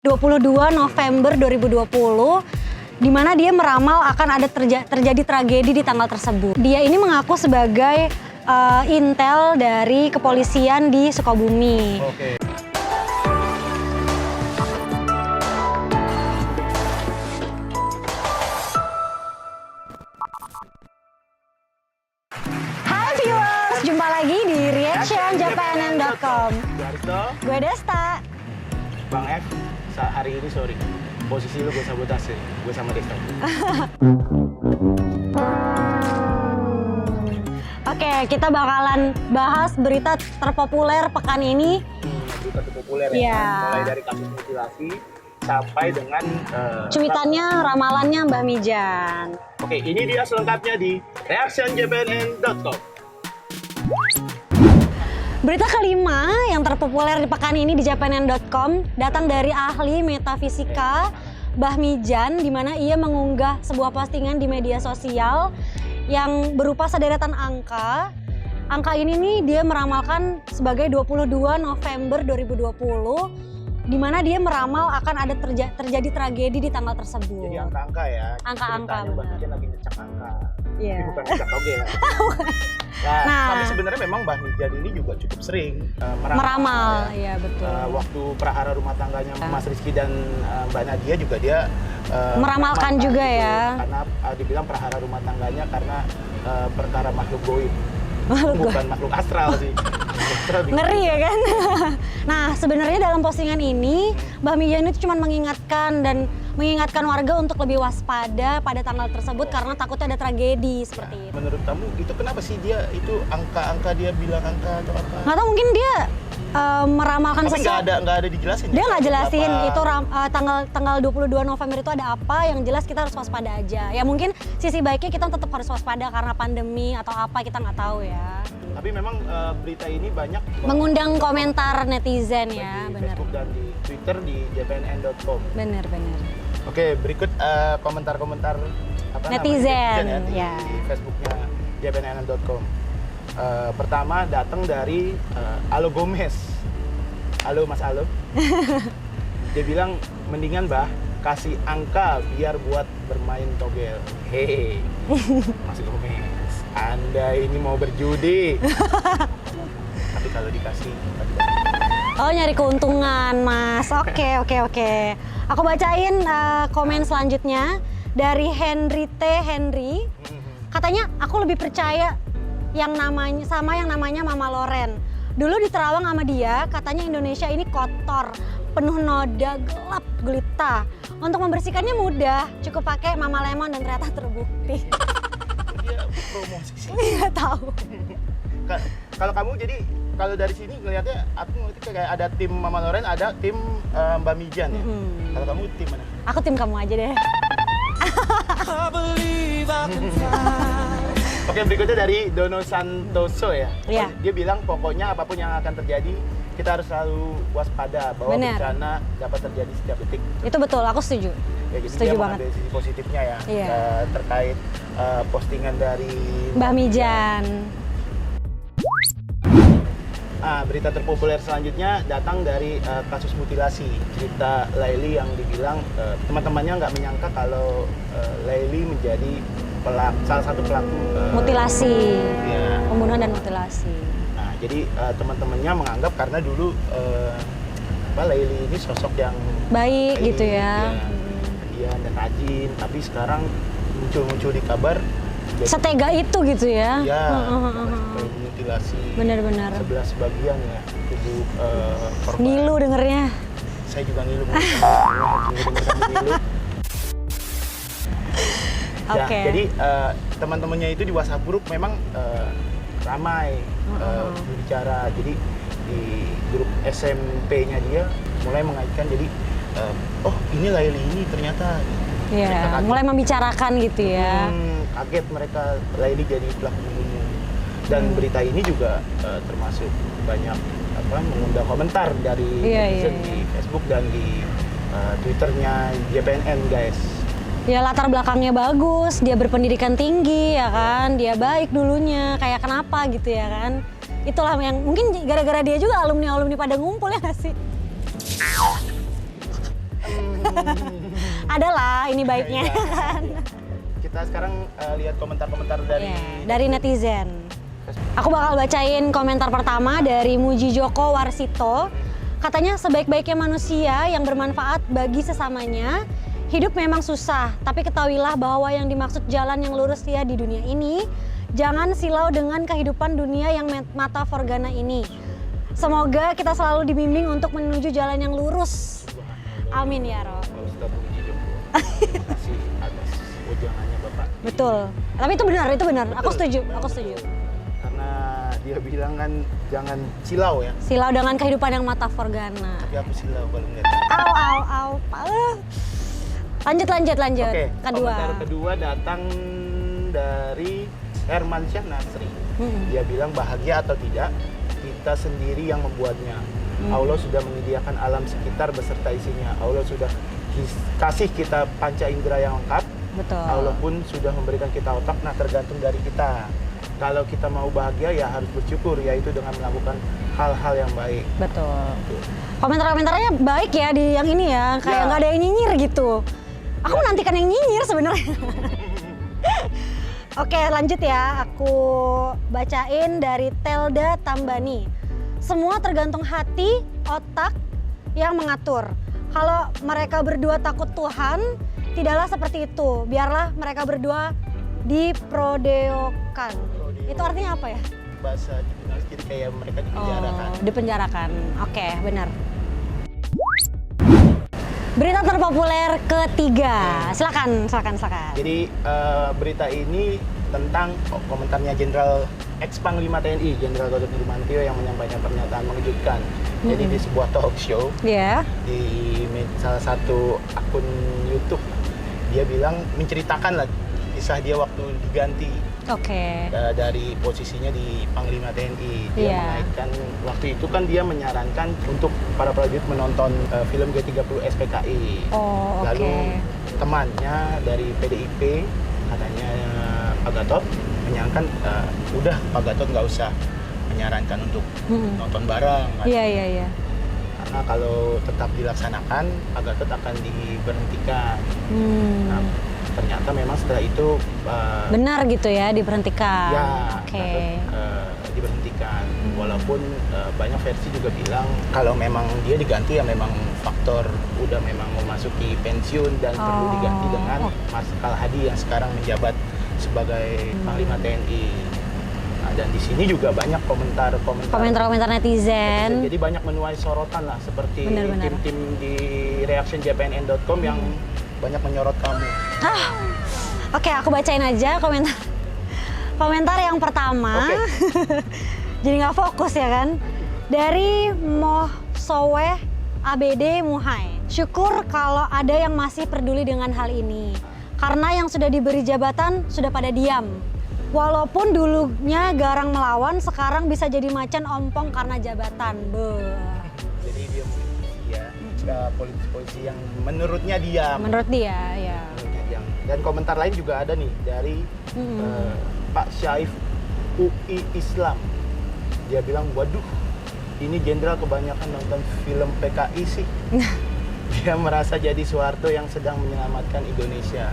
22 November 2020, di mana dia meramal akan ada terjadi tragedi di tanggal tersebut. Dia ini mengaku sebagai intel dari kepolisian di Sukabumi. Oke. Hai viewers, jumpa lagi di reactionjapanen.com. Gue Desta. Bang F, hari ini sorry, posisi lu gue sabotase, gue sama Desta. Oke, kita bakalan bahas berita terpopuler pekan ini. Berita terpopuler Iya. ya, mulai dari kasus mutilasi sampai dengan Cuitannya, ramalannya Mbak Mijan. Oke, ini dia selengkapnya di reactionjapanen.com. Berita kelima yang terpopuler di pekan ini di japanen.com datang dari ahli metafisika Mbah Mijan, di mana ia mengunggah sebuah postingan di media sosial yang berupa sederetan angka. Angka ini nih dia meramalkan sebagai 22 November 2020, di mana dia meramal akan ada terjadi tragedi di tanggal tersebut. Jadi angka-angka ya. Angka-angka, Ceritanya Mbak benar. Mijan lagi ngecek angka. Iya. Tapi bukan ngecek oke ya. Nah, tapi sebenarnya memang Mbah Mijan ini juga cukup sering Meramal, ya. iya betul. Waktu prahara rumah tangganya Mas Rizky dan Mbak Nadia juga dia Meramalkan juga gitu. ya. Karena dibilang prahara rumah tangganya karena perkara makhluk goib. Makhluk Bukan makhluk astral sih. Ngeri ya kan? Nah, sebenarnya dalam postingan ini Mbah Mijan itu cuma mengingatkan warga untuk lebih waspada pada tanggal tersebut karena takutnya ada tragedi seperti itu. Menurut kamu itu kenapa sih dia itu angka-angka dia bilang angka atau apa? Nggak tahu, mungkin dia meramalkan Tapi sesuatu. nggak ada dijelasin. Dia ya? nggak jelasin Berapa? itu tanggal 22 November itu ada apa, yang jelas kita harus waspada aja. Ya mungkin sisi baiknya kita tetap harus waspada karena pandemi atau apa, kita nggak tahu ya. Tapi memang berita ini banyak Mengundang komentar netizen di ya, benar. Facebook dan di Twitter di jpnn.com. Benar. Oke, berikut komentar-komentar Netizen, di ya. Facebooknya jpnn.com. Pertama datang dari Alo Gomez. Halo Mas Alo. Dia bilang mendingan Mbah kasih angka biar buat bermain togel. Hehe. Mas Gomez, Anda ini mau berjudi. Tapi kalau dikasih Oh, nyari keuntungan, Mas. Oke. Aku bacain komen selanjutnya dari Henry T. Henry. Katanya, aku lebih percaya yang namanya Mama Loren. Dulu di Terawang sama dia, katanya Indonesia ini kotor, penuh noda, gelap, gulita. Untuk membersihkannya mudah, cukup pakai Mama Lemon dan ternyata terbukti. dia promosi sih. Nggak tahu. Kalau kamu jadi kalau dari sini ngelihatnya aku ngeliatnya kayak ada tim Mama Loren, ada tim Mbak Mijan ya. Kalau kamu tim mana? Aku tim kamu aja deh. Oke, berikutnya dari Dono Santoso ya. Iya. Dia bilang pokoknya apapun yang akan terjadi kita harus selalu waspada bahwa Benar. bencana dapat terjadi setiap detik. Itu betul, aku setuju. Ya, jadi Setuju dia banget. mengambil sisi positifnya ya Iya. terkait postingan dari Mbah Mijan. Berita terpopuler selanjutnya datang dari kasus mutilasi. Cerita Laili yang dibilang teman-temannya nggak menyangka kalau Laili menjadi salah satu pelaku Mutilasi, ya. pembunuhan dan mutilasi. Nah, jadi teman-temannya menganggap karena dulu Laili ini sosok yang Baik gitu ya. Dia dan rajin, tapi sekarang muncul di kabar jadi, Setega itu gitu ya. ya mutilasi Benar-benar. 11 bagian ya tubuh korban. Ngilu dengernya. Saya juga ngilu. Ngilu. Ya, Oke. jadi teman-temannya itu di WhatsApp grup memang ramai berbicara. Jadi di grup SMP-nya dia mulai mengaitkan jadi oh ini Laili ini ternyata. Mereka Iya, kaget. mulai membicarakan gitu ya. Kaget mereka Laili jadi pelaku pembunuh. Dan berita ini juga termasuk banyak mengundang komentar dari netizen di Facebook dan di Twitternya JPNN guys. Ya latar belakangnya bagus, dia berpendidikan tinggi ya kan, dia baik dulunya, kayak kenapa gitu ya kan. Itulah yang mungkin gara-gara dia juga alumni pada ngumpul ya nggak sih? Adalah ini baiknya Iya. kan. Kita sekarang lihat komentar-komentar dari Dari netizen. Aku bakal bacain komentar pertama dari Muji Joko Warsito. Katanya sebaik-baiknya manusia yang bermanfaat bagi sesamanya. Hidup memang susah, tapi ketahuilah bahwa yang dimaksud jalan yang lurus ya di dunia ini. Jangan silau dengan kehidupan dunia yang mata forgana ini. Semoga kita selalu dibimbing untuk menuju jalan yang lurus. Amin ya Rob. Pak Ustadz Muji Joko. Terima kasih atas ujangannya Bapak. Betul. Tapi itu benar, itu benar. Aku setuju, aku setuju. Karena dia bilang kan jangan silau ya. Silau dengan kehidupan yang mata forgana. Tapi aku silau kalau ngeliat. Au. Lanjut. Oke, Kedua. komentar kedua datang dari Herman Syah Nasri. Dia bilang bahagia atau tidak, kita sendiri yang membuatnya. Allah sudah menyediakan alam sekitar beserta isinya. Allah sudah kasih kita panca indera yang lengkap. Betul. Allah pun sudah memberikan kita otak, nah tergantung dari kita. Kalau kita mau bahagia ya harus bersyukur, yaitu dengan melakukan hal-hal yang baik. Betul. Komentar-komentarnya baik ya di yang ini ya, kayak Ya. nggak ada yang nyinyir gitu. Aku menantikan yang nyinyir sebenarnya. Oke, lanjut ya. Aku bacain dari Telda Tambani. Semua tergantung hati, otak yang mengatur. Kalau mereka berdua takut Tuhan, tidaklah seperti itu. Biarlah mereka berdua diprodeokan. Itu artinya apa ya? Bahasa jurnalis jadi kayak mereka dipenjarakan. Dipenjarakan. Oke, benar. Berita terpopuler ketiga. Silakan. Jadi berita ini tentang komentarnya Jenderal ex-Panglima TNI, Jenderal Gatot Nurmantio yang menyampaikan pernyataan mengejutkan. Jadi di sebuah talk show, Iya. di salah satu akun YouTube, dia bilang menceritakan lah kisah dia waktu diganti Oke. dari posisinya di Panglima TNI. Dia Iya. menaikkan, waktu itu kan dia menyarankan untuk para prajurit menonton film G30 SPKI. Oh, oke. Lalu temannya dari PDIP, katanya Pak Gatot, menyarankan udah Pak Gatot nggak usah menyarankan untuk nonton bareng. Iya. Karena kalau tetap dilaksanakan, Pak Gatot akan diberhentikan. Nah, ternyata memang setelah itu Benar gitu ya, diberhentikan. ya Oke. Gatot diberhentikan. Walaupun banyak versi juga bilang kalau memang dia diganti ya memang faktor udah memang memasuki pensiun dan perlu diganti dengan Marsikal Hadi yang sekarang menjabat sebagai Panglima TNI. Nah, dan di sini juga banyak Komentar netizen. Jadi banyak menuai sorotan lah, seperti Benar. tim-tim di reactionjpnn.com yang banyak menyorot kamu. Oke, aku bacain aja komentar yang pertama. Oke. Jadi nggak fokus ya kan? Dari Moh Soweh ABD Muhai. Syukur kalau ada yang masih peduli dengan hal ini. Karena yang sudah diberi jabatan sudah pada diam. Walaupun dulunya garang melawan, sekarang bisa jadi macan ompong karena jabatan. Jadi dia polisi-polisi yang menurutnya diam. Menurut dia, ya. Menurutnya diam. Dan komentar lain juga ada nih dari Pak Syaif UI Islam. Dia bilang, waduh, ini jenderal kebanyakan nonton film PKI sih. Dia merasa jadi Soeharto yang sedang menyelamatkan Indonesia.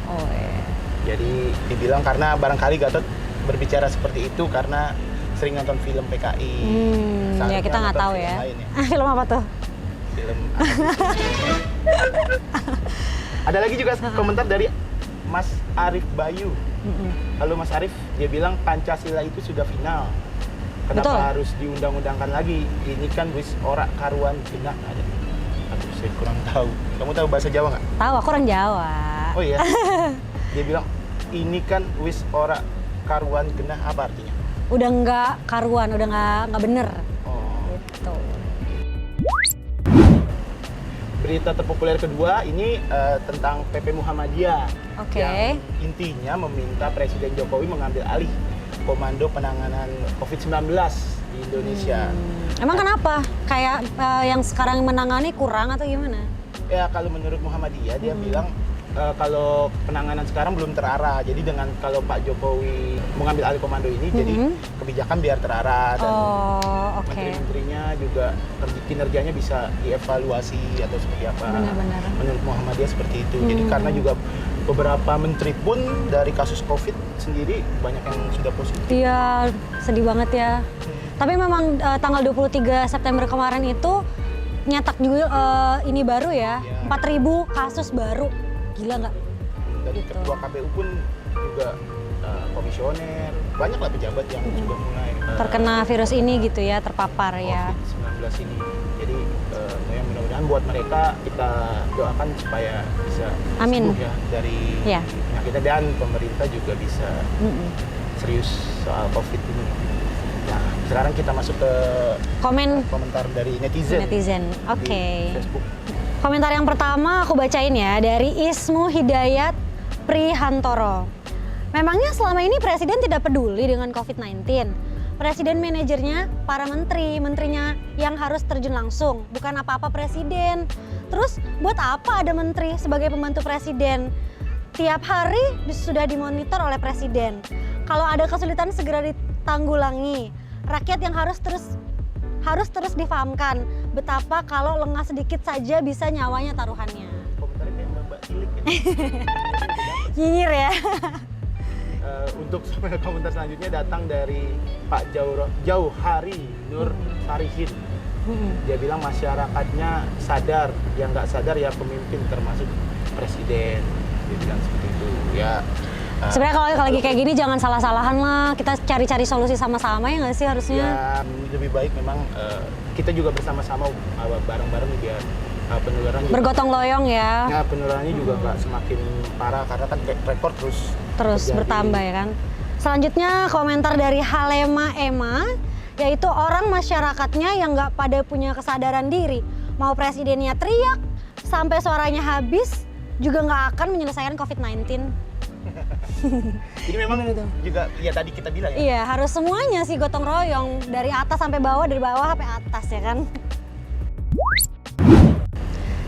Oh iya. Jadi dibilang karena barangkali Gatot berbicara seperti itu karena sering nonton film PKI. Ya Seharusnya kita nggak nonton tahu film ya. lain Film apa tuh? Film. Ada lagi juga komentar dari Mas Arif Bayu. Halo Mas Arif, dia bilang Pancasila itu sudah final. Kenapa Betul. harus diundang-undangkan lagi? Ini kan wis ora karuan genah ada. Aduh, saya kurang tahu. Kamu tahu bahasa Jawa nggak? Tahu, aku orang Jawa. Oh iya. Dia bilang ini kan wis ora karuan genah, apa artinya? Udah nggak karuan, udah nggak bener. Oh. Gitu. Berita terpopuler kedua ini tentang PP Muhammadiyah. Oke. Yang intinya meminta Presiden Jokowi mengambil alih komando penanganan COVID-19 di Indonesia. Emang kenapa? Kayak yang sekarang menangani kurang atau gimana? Ya kalau menurut Muhammadiyah dia bilang kalau penanganan sekarang belum terarah. Jadi dengan kalau Pak Jokowi mengambil alih komando ini, jadi kebijakan biar terarah dan menteri-menterinya juga kinerjanya bisa dievaluasi atau seperti apa. Benar-benar. Menurut Muhammadiyah seperti itu. Jadi karena juga beberapa menteri pun dari kasus COVID sendiri banyak yang sudah positif. Iya, sedih banget ya. Tapi memang tanggal 23 September kemarin itu nyetak juga ini baru ya, 4.000 kasus baru. Gila nggak? Dan Gitu. ketua KPU pun juga komisioner, banyaklah pejabat yang sudah mulai Terkena virus ini gitu ya, terpapar ya. COVID-19 ini. Jadi mudah-mudahan buat mereka kita doakan supaya bisa Amin. sembuh ya dari Ya. penyakitnya, dan pemerintah juga bisa serius soal COVID ini. Nah, sekarang kita masuk ke komentar dari netizen. Oke. Di Facebook. Komentar yang pertama aku bacain ya, dari Ismu Hidayat Prihantoro. Memangnya selama ini Presiden tidak peduli dengan COVID-19? Presiden manajernya para menterinya yang harus terjun langsung, bukan apa-apa Presiden. Terus buat apa ada menteri sebagai pembantu Presiden? Tiap hari sudah dimonitor oleh Presiden. Kalau ada kesulitan segera ditanggulangi. Rakyat yang harus terus difahamkan betapa kalau lengah sedikit saja bisa nyawanya taruhannya. Komentarnya kayak Mbak Cilik ya. Nyinyir ya. Untuk komentar selanjutnya datang dari Pak Jauhari Nur Sarihin. Dia bilang masyarakatnya sadar, yang nggak sadar ya pemimpin termasuk presiden. Dia bilang seperti itu ya. Sebenarnya kalau lagi kayak gini jangan salah-salahan lah, kita cari-cari solusi sama-sama ya nggak sih harusnya? Ya lebih baik memang kita juga bersama-sama bareng-bareng biar penularan juga, bergotong royong ya. ya penularannya juga nggak semakin parah karena kan rekor terus terjadi. Bertambah ya kan. Selanjutnya komentar dari Halema Emma, yaitu orang masyarakatnya yang nggak pada punya kesadaran diri. Mau presidennya teriak sampai suaranya habis juga nggak akan menyelesaikan COVID-19. Jadi memang juga ya tadi kita bilang ya. Iya, harus semuanya sih gotong royong dari atas sampai bawah, dari bawah sampai atas ya kan.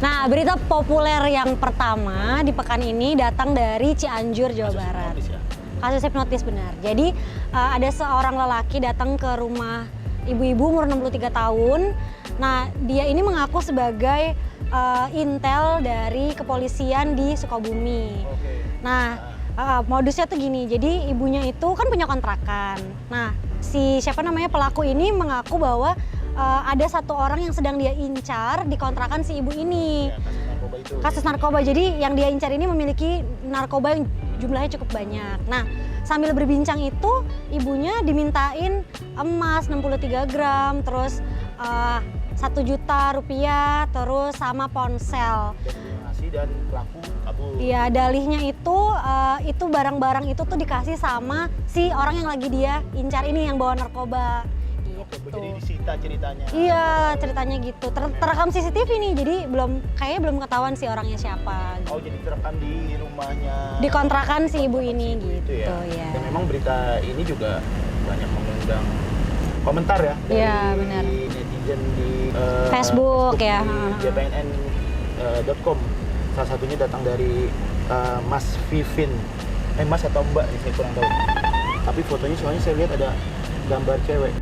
Nah, berita populer yang pertama di pekan ini datang dari Cianjur, Jawa Barat. Hipnotis ya? Kasus hipnotis benar. Jadi ada seorang lelaki datang ke rumah ibu-ibu umur 63 tahun. Nah, dia ini mengaku sebagai intel dari kepolisian di Sukabumi. Oke. Nah, modusnya tuh gini, jadi ibunya itu kan punya kontrakan. Nah, si pelaku ini mengaku bahwa ada satu orang yang sedang dia incar di kontrakan si ibu ini. Ya, kasus narkoba itu. Kasus narkoba, jadi yang dia incar ini memiliki narkoba yang jumlahnya cukup banyak. Nah, sambil berbincang itu ibunya dimintain emas 63 gram, terus 1 juta rupiah, terus sama ponsel. Dan pelaku kabur. Iya, dalihnya itu barang-barang itu tuh dikasih sama si orang yang lagi dia incar ini yang bawa narkoba. Oke, Gitu. jadi disita ceritanya. Iya, ceritanya gitu. Terekam CCTV nih, jadi kayaknya belum ketahuan si orangnya siapa. Oh, jadi terekam di rumahnya. Di kontrakan si ibu ini gitu ya. ya. Dan memang berita ini juga banyak mengundang komentar ya dari Iya, benar. netizen di Facebook ya. di jpnn.com. Salah satunya datang dari Mas Vivin. Mas atau Mbak nih, saya kurang tahu. Tapi fotonya soalnya saya lihat ada gambar cewek.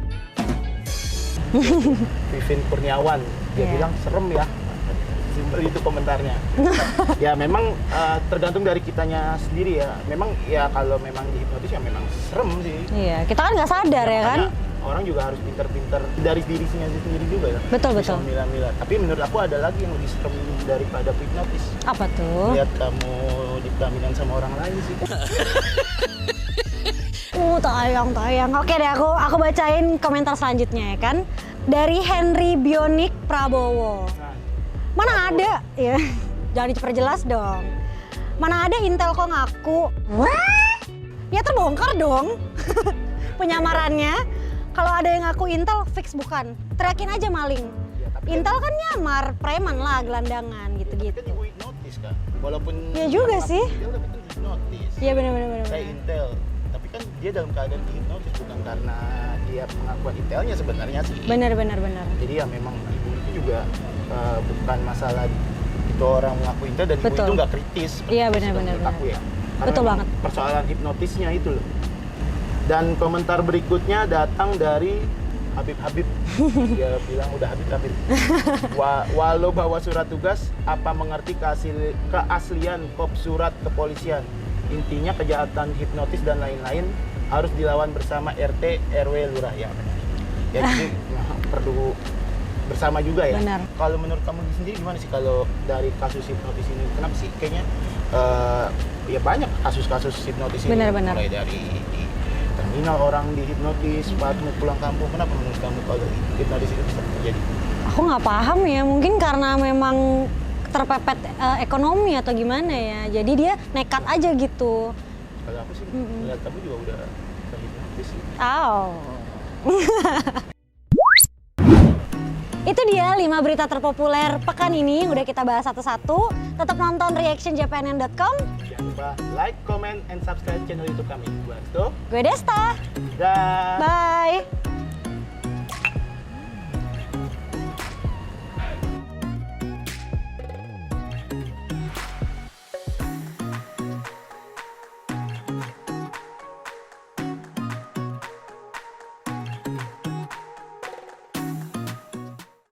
Vivin Kurniawan. Dia Yeah. bilang serem ya. Simpel itu komentarnya. Ya memang tergantung dari kitanya sendiri ya. Memang ya kalau memang dihipnotis ya memang serem sih. Iya, kita kan nggak sadar ya kan? Makanya orang juga harus pintar-pintar dari dirinya sendiri juga ya. Betul, Bisa betul. memilah-milah. Tapi menurut aku ada lagi yang lebih serem daripada hipnotis. Apa tuh? Lihat kamu dipelaminan sama orang lain sih. Tayang. Oke deh, aku bacain komentar selanjutnya ya kan. Dari Henry Bionik Prabowo. Nah, Mana ada? Ya, jangan diperjelas dong. Mana ada Intel kok ngaku? Ya terbongkar dong. Penyamarannya. Kalau ada yang ngaku Intel, fix bukan. Teriakin aja maling. ya, tapi Intel kan nyamar, preman lah, gelandangan kan gitu-gitu. ibu hipnotis kan. Walaupun Ya juga ngaku sih. Intel, tapi kan hipnotis. Iya benar-benar. Saya Intel. Tapi kan dia dalam keadaan dihipnotis bukan karena dia pengakuan Intelnya sebenarnya sih. Benar. Jadi ya memang ibu itu juga bukan masalah itu orang mengaku intel dan ibu Betul. itu nggak kritis. Iya, Seperti benar-benar, menurut aku ya. Karena Betul memang banget. Persoalan hipnotisnya itu loh. Dan komentar berikutnya datang dari Habib. Dia bilang udah Habib. Walau bawa surat tugas, apa mengerti keaslian kop surat kepolisian? Intinya kejahatan hipnotis dan lain-lain harus dilawan bersama RT, RW, lurah ya. Ya jadi perlu bersama juga ya. Benar. Kalau menurut kamu sendiri gimana sih kalau dari kasus hipnotis ini? Kenapa sih kayaknya ya banyak kasus-kasus hipnotis ini, Benar-benar. mulai dari di terminal orang dihipnotis, saat mau pulang kampung. Kenapa menurut kamu kalau hipnotis itu bisa terjadi? Aku nggak paham ya, mungkin karena memang terpepet ekonomi atau gimana ya. Jadi dia nekat aja gitu. Kalau aku sih melihat kamu juga udah terhipnotis sih. Itu dia 5 berita terpopuler pekan ini, udah kita bahas satu-satu. Tetap nonton reactionjpnn.com. Jangan lupa like, comment, and subscribe channel YouTube kami. Gue Aristo. Gue Desta. Dah. Bye.